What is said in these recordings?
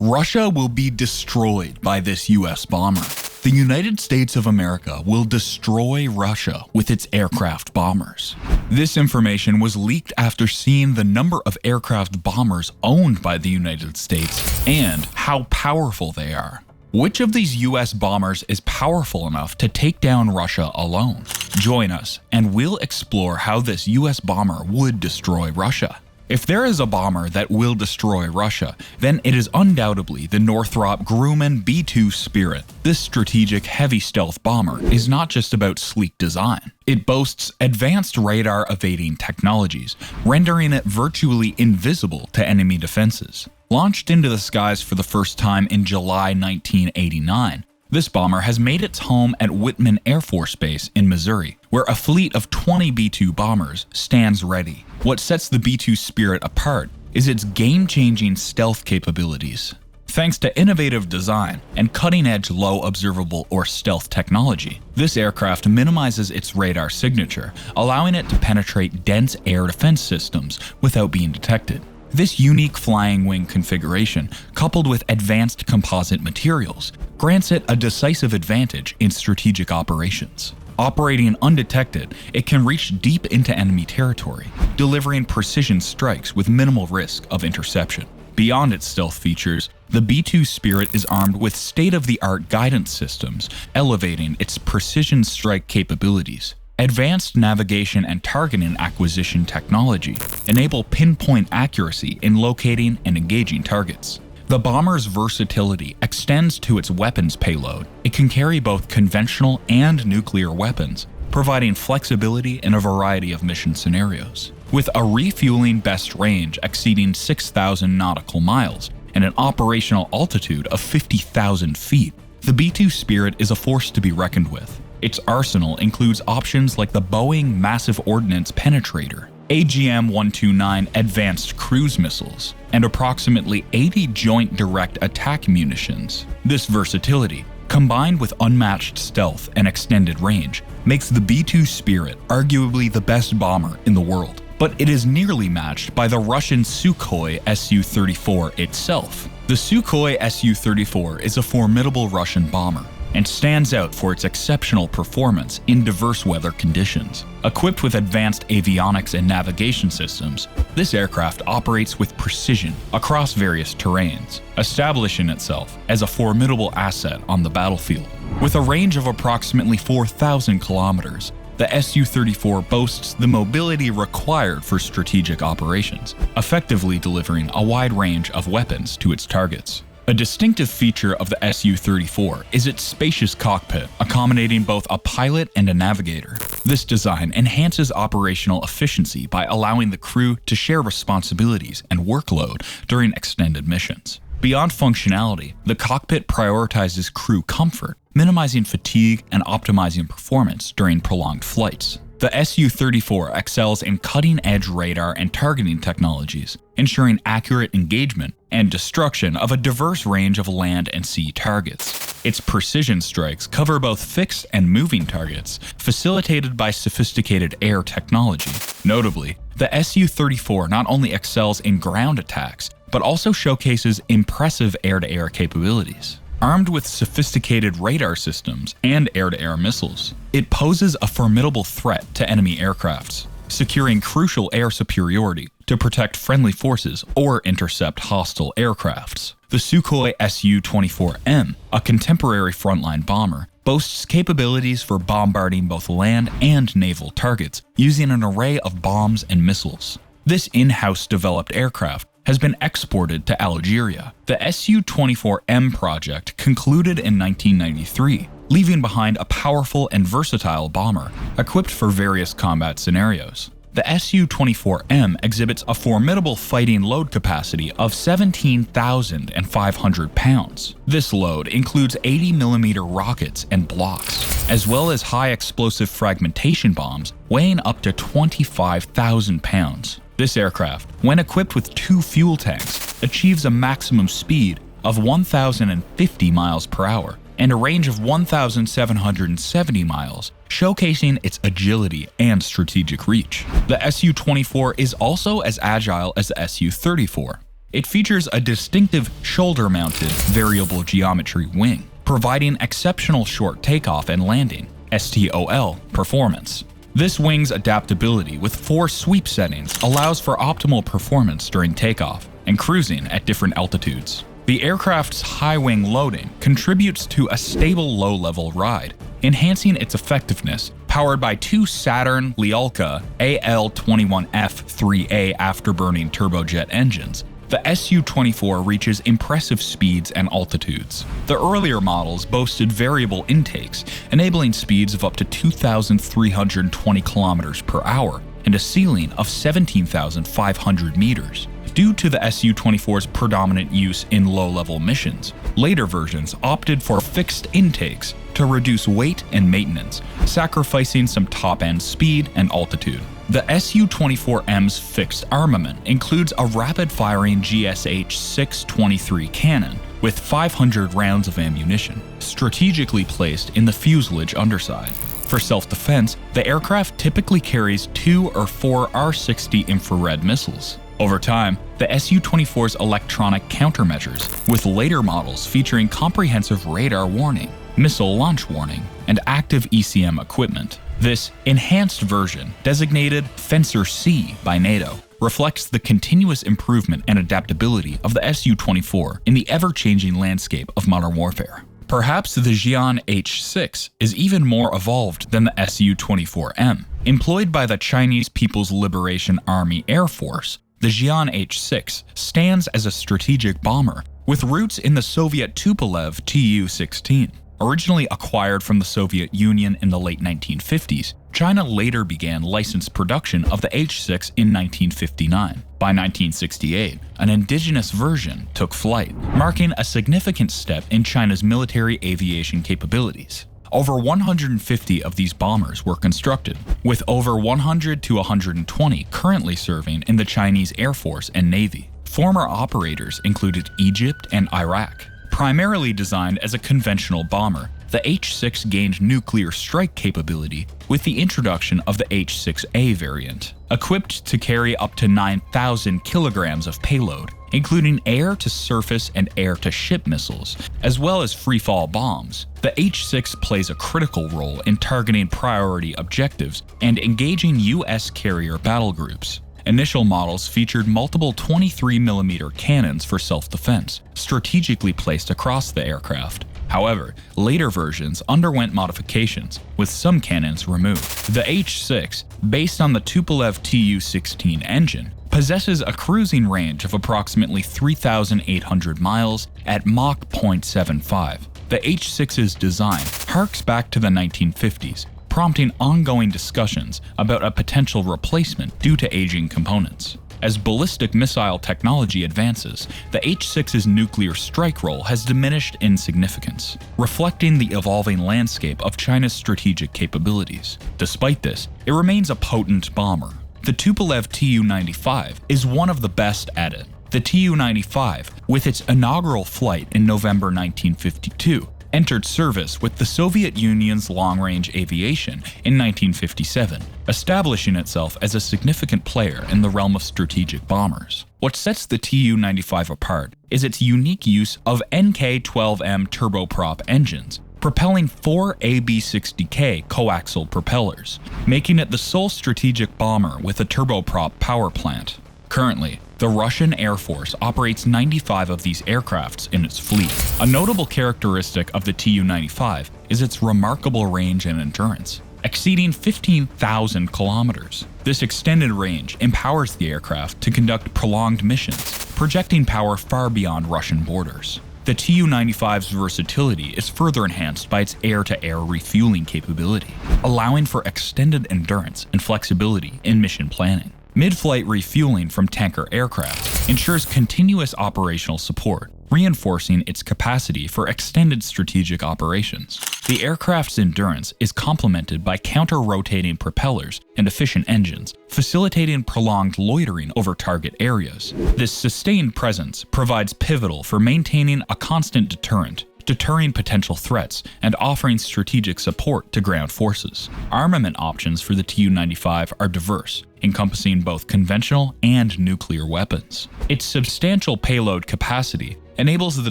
Russia will be destroyed by this US bomber. The United States of America will destroy Russia with its aircraft bombers. This information was leaked after seeing the number of aircraft bombers owned by the United States and how powerful they are. Which of these US bombers is powerful enough to take down Russia alone? Join us and we'll explore how this US bomber would destroy Russia. If there is a bomber that will destroy Russia, then it is undoubtedly the Northrop Grumman B-2 Spirit. This strategic heavy stealth bomber is not just about sleek design. It boasts advanced radar evading technologies, rendering it virtually invisible to enemy defenses. Launched into the skies for the first time in July 1989, this bomber has made its home at Whitman Air Force Base in Missouri, where a fleet of 20 B-2 bombers stands ready. What sets the B-2 Spirit apart is its game-changing stealth capabilities. Thanks to innovative design and cutting-edge low observable or stealth technology, this aircraft minimizes its radar signature, allowing it to penetrate dense air defense systems without being detected. This unique flying wing configuration, coupled with advanced composite materials, grants it a decisive advantage in strategic operations. Operating undetected, it can reach deep into enemy territory, delivering precision strikes with minimal risk of interception. Beyond its stealth features, the B-2 Spirit is armed with state-of-the-art guidance systems, elevating its precision strike capabilities. Advanced navigation and targeting acquisition technology enable pinpoint accuracy in locating and engaging targets. The bomber's versatility extends to its weapons payload. It can carry both conventional and nuclear weapons, providing flexibility in a variety of mission scenarios. With a refueling best range exceeding 6,000 nautical miles and an operational altitude of 50,000 feet, the B-2 Spirit is a force to be reckoned with. Its arsenal includes options like the Boeing Massive Ordnance Penetrator, AGM-129 Advanced Cruise Missiles, and approximately 80 Joint Direct Attack munitions. This versatility, combined with unmatched stealth and extended range, makes the B-2 Spirit arguably the best bomber in the world. But it is nearly matched by the Russian Sukhoi Su-34 itself. The Sukhoi Su-34 is a formidable Russian bomber and stands out for its exceptional performance in diverse weather conditions. Equipped with advanced avionics and navigation systems, this aircraft operates with precision across various terrains, establishing itself as a formidable asset on the battlefield. With a range of approximately 4,000 kilometers, the Su-34 boasts the mobility required for strategic operations, effectively delivering a wide range of weapons to its targets. A distinctive feature of the Su-34 is its spacious cockpit, accommodating both a pilot and a navigator. This design enhances operational efficiency by allowing the crew to share responsibilities and workload during extended missions. Beyond functionality, the cockpit prioritizes crew comfort, minimizing fatigue and optimizing performance during prolonged flights. The Su-34 excels in cutting-edge radar and targeting technologies, ensuring accurate engagement and destruction of a diverse range of land and sea targets. Its precision strikes cover both fixed and moving targets, facilitated by sophisticated air technology. Notably, the Su-34 not only excels in ground attacks, but also showcases impressive air-to-air capabilities. Armed with sophisticated radar systems and air-to-air missiles, it poses a formidable threat to enemy aircrafts, securing crucial air superiority to protect friendly forces or intercept hostile aircrafts. The Sukhoi Su-24M, a contemporary frontline bomber, boasts capabilities for bombarding both land and naval targets using an array of bombs and missiles. This in-house developed aircraft has been exported to Algeria. The Su-24M project concluded in 1993, leaving behind a powerful and versatile bomber equipped for various combat scenarios. The Su-24M exhibits a formidable fighting load capacity of 17,500 pounds. This load includes 80mm rockets and blocks, as well as high explosive fragmentation bombs weighing up to 25,000 pounds. This aircraft, when equipped with 2 fuel tanks, achieves a maximum speed of 1,050 miles per hour and a range of 1,770 miles, showcasing its agility and strategic reach. The Su-24 is also as agile as the Su-34. It features a distinctive shoulder-mounted variable geometry wing, providing exceptional short takeoff and landing (STOL) performance. This wing's adaptability with 4 sweep settings allows for optimal performance during takeoff and cruising at different altitudes. The aircraft's high wing loading contributes to a stable low-level ride, enhancing its effectiveness. Powered by 2 Saturn Lyulka AL-21F-3A afterburning turbojet engines, the Su-24 reaches impressive speeds and altitudes. The earlier models boasted variable intakes, enabling speeds of up to 2,320 kilometers per hour and a ceiling of 17,500 meters. Due to the Su-24's predominant use in low-level missions, later versions opted for fixed intakes to reduce weight and maintenance, sacrificing some top-end speed and altitude. The Su-24M's fixed armament includes a rapid-firing Xian H-6 23 cannon with 500 rounds of ammunition, strategically placed in the fuselage underside. For self-defense, the aircraft typically carries 2 or 4 R-60 infrared missiles. Over time, the Su-24's electronic countermeasures, with later models featuring comprehensive radar warning, missile launch warning, and active ECM equipment. This enhanced version, designated Fencer C by NATO, reflects the continuous improvement and adaptability of the Su-24 in the ever-changing landscape of modern warfare. Perhaps the Xian H-6 is even more evolved than the Su-24M. Employed by the Chinese People's Liberation Army Air Force, the Xian H-6 stands as a strategic bomber with roots in the Soviet Tupolev Tu-16. Originally acquired from the Soviet Union in the late 1950s, China later began licensed production of the H-6 in 1959. By 1968, an indigenous version took flight, marking a significant step in China's military aviation capabilities. Over 150 of these bombers were constructed, with over 100 to 120 currently serving in the Chinese Air Force and Navy. Former operators included Egypt and Iraq. Primarily designed as a conventional bomber, the H-6 gained nuclear strike capability with the introduction of the H-6A variant. Equipped to carry up to 9,000 kilograms of payload, including air-to-surface and air-to-ship missiles, as well as free-fall bombs, the H-6 plays a critical role in targeting priority objectives and engaging U.S. carrier battle groups. Initial models featured multiple 23mm cannons for self-defense, strategically placed across the aircraft. However, later versions underwent modifications, with some cannons removed. The H-6, based on the Tupolev Tu-16 engine, possesses a cruising range of approximately 3,800 miles at Mach 0.75. The H-6's design harks back to the 1950s, prompting ongoing discussions about a potential replacement due to aging components. As ballistic missile technology advances, the H-6's nuclear strike role has diminished in significance, reflecting the evolving landscape of China's strategic capabilities. Despite this, it remains a potent bomber. The Tupolev Tu-95 is one of the best at it. The Tu-95, with its inaugural flight in November 1952, entered service with the Soviet Union's long-range aviation in 1957, establishing itself as a significant player in the realm of strategic bombers. What sets the Tu-95 apart is its unique use of NK-12M turboprop engines, propelling 4 AB-60K coaxial propellers, making it the sole strategic bomber with a turboprop power plant. Currently, the Russian Air Force operates 95 of these aircrafts in its fleet. A notable characteristic of the Tu-95 is its remarkable range and endurance, exceeding 15,000 kilometers. This extended range empowers the aircraft to conduct prolonged missions, projecting power far beyond Russian borders. The Tu-95's versatility is further enhanced by its air-to-air refueling capability, allowing for extended endurance and flexibility in mission planning. Mid-flight refueling from tanker aircraft ensures continuous operational support, reinforcing its capacity for extended strategic operations. The aircraft's endurance is complemented by counter-rotating propellers and efficient engines, facilitating prolonged loitering over target areas. This sustained presence provides pivotal for maintaining a constant deterrent, deterring potential threats and offering strategic support to ground forces. Armament options for the Tu-95 are diverse, encompassing both conventional and nuclear weapons. Its substantial payload capacity enables the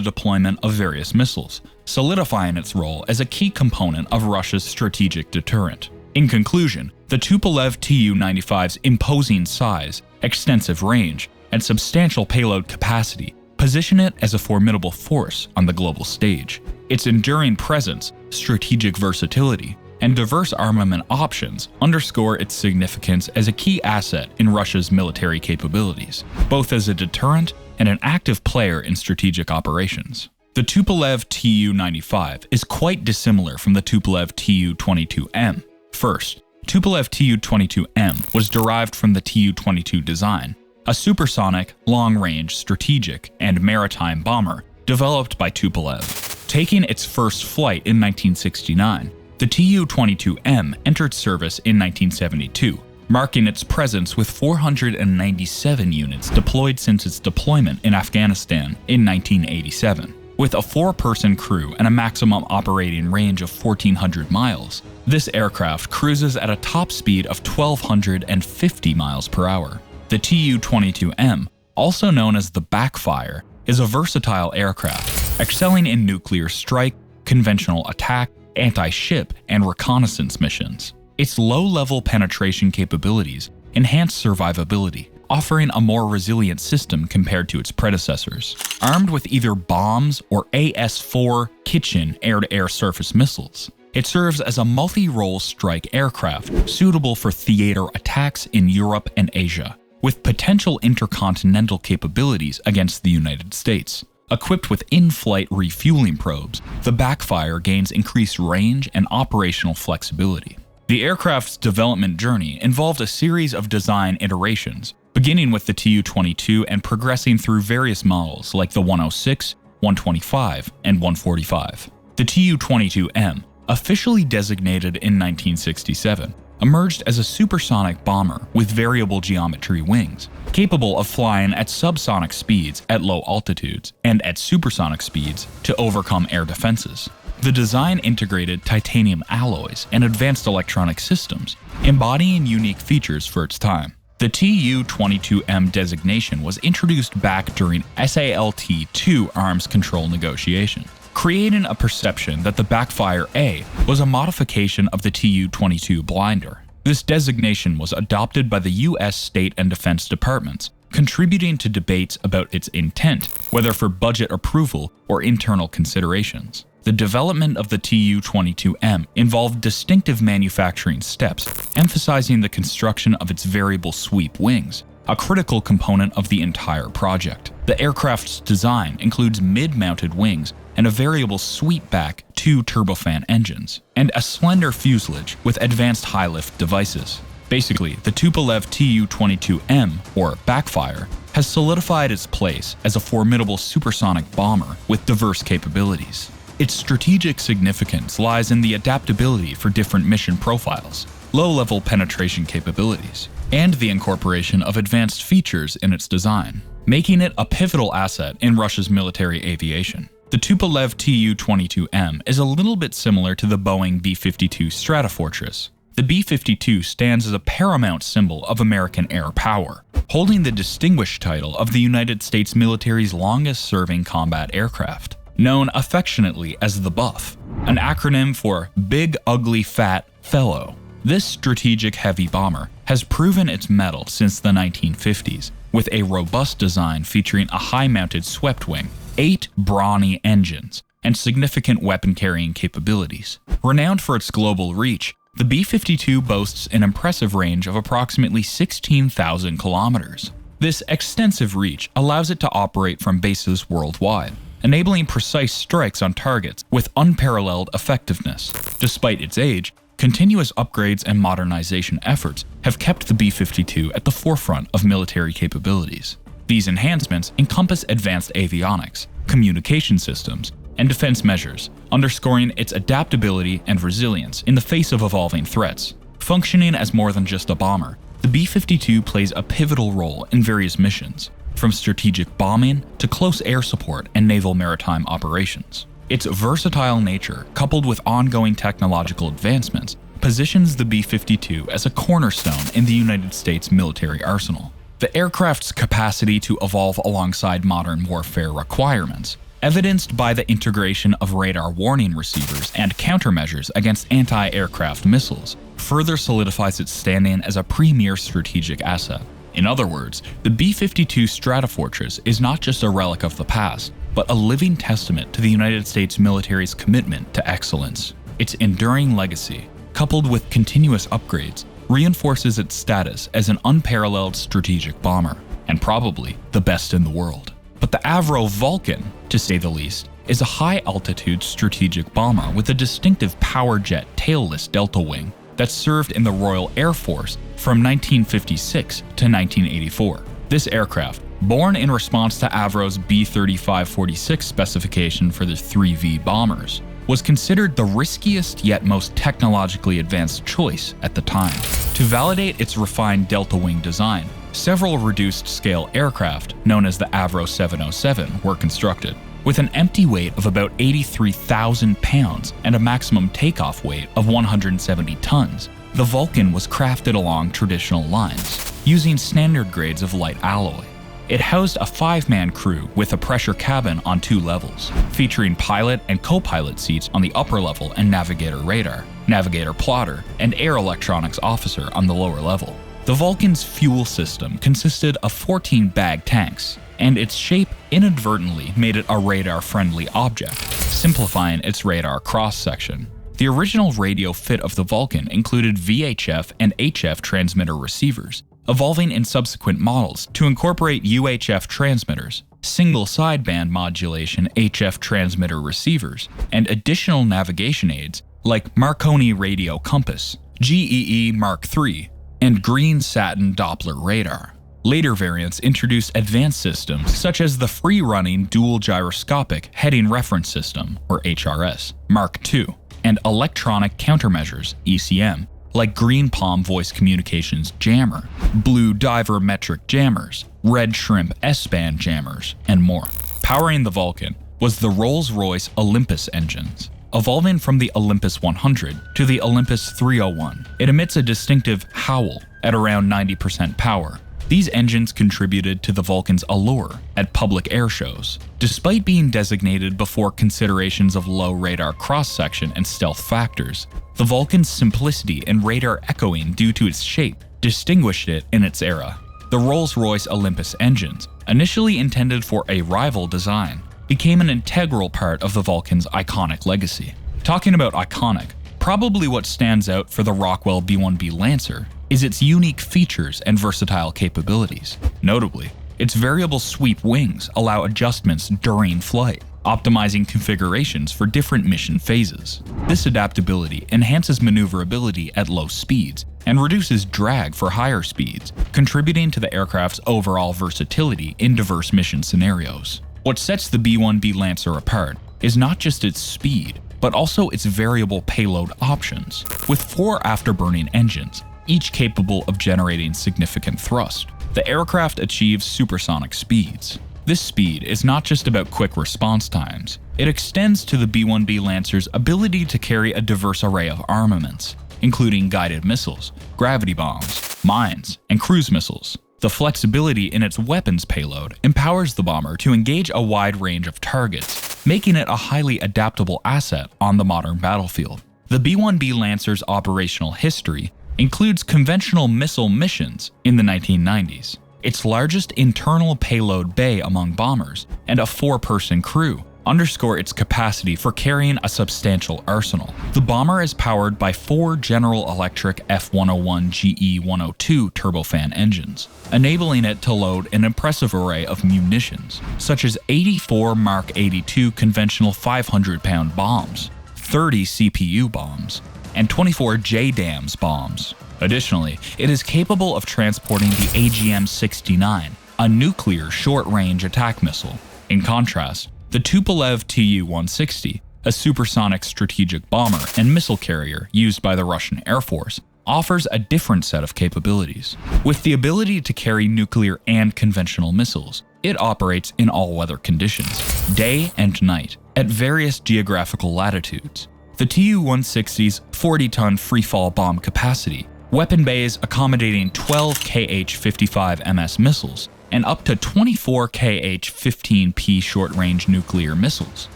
deployment of various missiles, solidifying its role as a key component of Russia's strategic deterrent. In conclusion, the Tupolev Tu-95's imposing size, extensive range, and substantial payload capacity position it as a formidable force on the global stage. Its enduring presence, strategic versatility, and diverse armament options underscore its significance as a key asset in Russia's military capabilities, both as a deterrent and an active player in strategic operations. The Tupolev Tu-95 is quite dissimilar from the Tupolev Tu-22M. First, Tupolev Tu-22M was derived from the Tu-22 design, a supersonic, long-range, strategic, and maritime bomber developed by Tupolev. Taking its first flight in 1969, the Tu-22M entered service in 1972, marking its presence with 497 units deployed since its deployment in Afghanistan in 1987. With a 4-person crew and a maximum operating range of 1,400 miles, this aircraft cruises at a top speed of 1,250 miles per hour. The Tu-22M, also known as the Backfire, is a versatile aircraft, excelling in nuclear strike, conventional attack, anti-ship, and reconnaissance missions. Its low-level penetration capabilities enhance survivability, offering a more resilient system compared to its predecessors. Armed with either bombs or AS-4 Kitchen air-to-air surface missiles, it serves as a multi-role strike aircraft suitable for theater attacks in Europe and Asia, with potential intercontinental capabilities against the United States. Equipped with in-flight refueling probes, the Backfire gains increased range and operational flexibility. The aircraft's development journey involved a series of design iterations, beginning with the Tu-22 and progressing through various models like the 106, 125, and 145. The Tu-22M, officially designated in 1967, emerged as a supersonic bomber with variable geometry wings, capable of flying at subsonic speeds at low altitudes and at supersonic speeds to overcome air defenses. The design integrated titanium alloys and advanced electronic systems, embodying unique features for its time. The Tu-22M designation was introduced back during SALT-2 arms control negotiations, creating a perception that the Backfire A was a modification of the Tu-22 blinder. This designation was adopted by the U.S. State and Defense Departments, contributing to debates about its intent, whether for budget approval or internal considerations. The development of the Tu-22M involved distinctive manufacturing steps, emphasizing the construction of its variable sweep wings, a critical component of the entire project. The aircraft's design includes mid-mounted wings and a variable sweep-back 2 turbofan engines, and a slender fuselage with advanced high-lift devices. Basically, the Tupolev Tu-22M, or Backfire, has solidified its place as a formidable supersonic bomber with diverse capabilities. Its strategic significance lies in the adaptability for different mission profiles, low-level penetration capabilities, and the incorporation of advanced features in its design, making it a pivotal asset in Russia's military aviation. The Tupolev Tu-22M is a little bit similar to the Boeing B-52 Stratofortress. The B-52 stands as a paramount symbol of American air power, holding the distinguished title of the United States military's longest-serving combat aircraft, known affectionately as the Buff, an acronym for Big Ugly Fat Fellow. This strategic heavy bomber has proven its mettle since the 1950s, with a robust design featuring a high-mounted swept wing, 8 brawny engines, and significant weapon-carrying capabilities. Renowned for its global reach, the B-52 boasts an impressive range of approximately 16,000 kilometers. This extensive reach allows it to operate from bases worldwide, enabling precise strikes on targets with unparalleled effectiveness. Despite its age, continuous upgrades and modernization efforts have kept the B-52 at the forefront of military capabilities. These enhancements encompass advanced avionics, communication systems, and defense measures, underscoring its adaptability and resilience in the face of evolving threats. Functioning as more than just a bomber, the B-52 plays a pivotal role in various missions, from strategic bombing to close air support and naval maritime operations. Its versatile nature, coupled with ongoing technological advancements, positions the B-52 as a cornerstone in the United States military arsenal. The aircraft's capacity to evolve alongside modern warfare requirements, evidenced by the integration of radar warning receivers and countermeasures against anti-aircraft missiles, further solidifies its standing as a premier strategic asset. In other words, the B-52 Stratofortress is not just a relic of the past, but a living testament to the United States military's commitment to excellence. Its enduring legacy, coupled with continuous upgrades, reinforces its status as an unparalleled strategic bomber, and probably the best in the world. But the Avro Vulcan, to say the least, is a high-altitude strategic bomber with a distinctive power jet tailless delta wing that served in the Royal Air Force from 1956 to 1984. This aircraft, born in response to Avro's B-35-46 specification for the 3V bombers, was considered the riskiest yet most technologically advanced choice at the time. To validate its refined delta wing design, several reduced-scale aircraft, known as the Avro 707, were constructed. With an empty weight of about 83,000 pounds and a maximum takeoff weight of 170 tons, the Vulcan was crafted along traditional lines, using standard grades of light alloy. It housed a 5-man crew with a pressure cabin on 2 levels, featuring pilot and co-pilot seats on the upper level and navigator radar, navigator plotter, and air electronics officer on the lower level. The Vulcan's fuel system consisted of 14 bag tanks, and its shape inadvertently made it a radar-friendly object, simplifying its radar cross-section. The original radio fit of the Vulcan included VHF and HF transmitter receivers, evolving in subsequent models to incorporate UHF transmitters, single sideband modulation HF transmitter receivers, and additional navigation aids like Marconi radio compass, GEE Mark III, and green satin Doppler radar. Later variants introduced advanced systems such as the free-running dual gyroscopic heading reference system, or HRS, Mark II, and electronic countermeasures, ECM, like Green Palm Voice Communications Jammer, Blue Diver Metric Jammers, Red Shrimp S-band jammers, and more. Powering the Vulcan was the Rolls-Royce Olympus engines. Evolving from the Olympus 100 to the Olympus 301, it emits a distinctive howl at around 90% power. These engines contributed to the Vulcan's allure at public air shows. Despite being designated before considerations of low radar cross-section and stealth factors, the Vulcan's simplicity and radar echoing due to its shape distinguished it in its era. The Rolls-Royce Olympus engines, initially intended for a rival design, became an integral part of the Vulcan's iconic legacy. Talking about iconic, probably what stands out for the Rockwell B-1B Lancer is its unique features and versatile capabilities. Notably, its variable sweep wings allow adjustments during flight, optimizing configurations for different mission phases. This adaptability enhances maneuverability at low speeds and reduces drag for higher speeds, contributing to the aircraft's overall versatility in diverse mission scenarios. What sets the B-1B Lancer apart is not just its speed, but also its variable payload options. With 4 afterburning engines, each capable of generating significant thrust, the aircraft achieves supersonic speeds. This speed is not just about quick response times. It extends to the B-1B Lancer's ability to carry a diverse array of armaments, including guided missiles, gravity bombs, mines, and cruise missiles. The flexibility in its weapons payload empowers the bomber to engage a wide range of targets, making it a highly adaptable asset on the modern battlefield. The B-1B Lancer's operational history includes conventional missile missions in the 1990s, its largest internal payload bay among bombers, and a 4-person crew underscore its capacity for carrying a substantial arsenal. The bomber is powered by 4 General Electric F101 GE102 turbofan engines, enabling it to load an impressive array of munitions, such as 84 Mark 82 conventional 500-pound bombs, 30 CPU bombs, and 24 JDAMS bombs. Additionally, it is capable of transporting the AGM-69, a nuclear short-range attack missile. In contrast, the Tupolev Tu-160, a supersonic strategic bomber and missile carrier used by the Russian Air Force, offers a different set of capabilities. With the ability to carry nuclear and conventional missiles, It operates in all weather conditions, day and night, at various geographical latitudes. The Tu-160's 40-ton freefall bomb capacity, weapon bays accommodating 12 Kh-55 MS missiles, and up to 24 Kh-15P short-range nuclear missiles,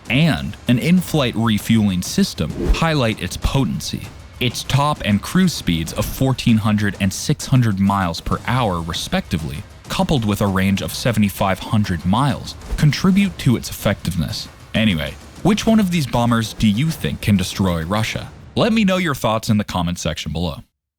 and an in-flight refueling system highlight its potency. Its top and cruise speeds of 1,400 and 600 miles per hour respectively, coupled with a range of 7,500 miles, contribute to its effectiveness. Anyway, which one of these bombers do you think can destroy Russia? Let me know your thoughts in the comment section below.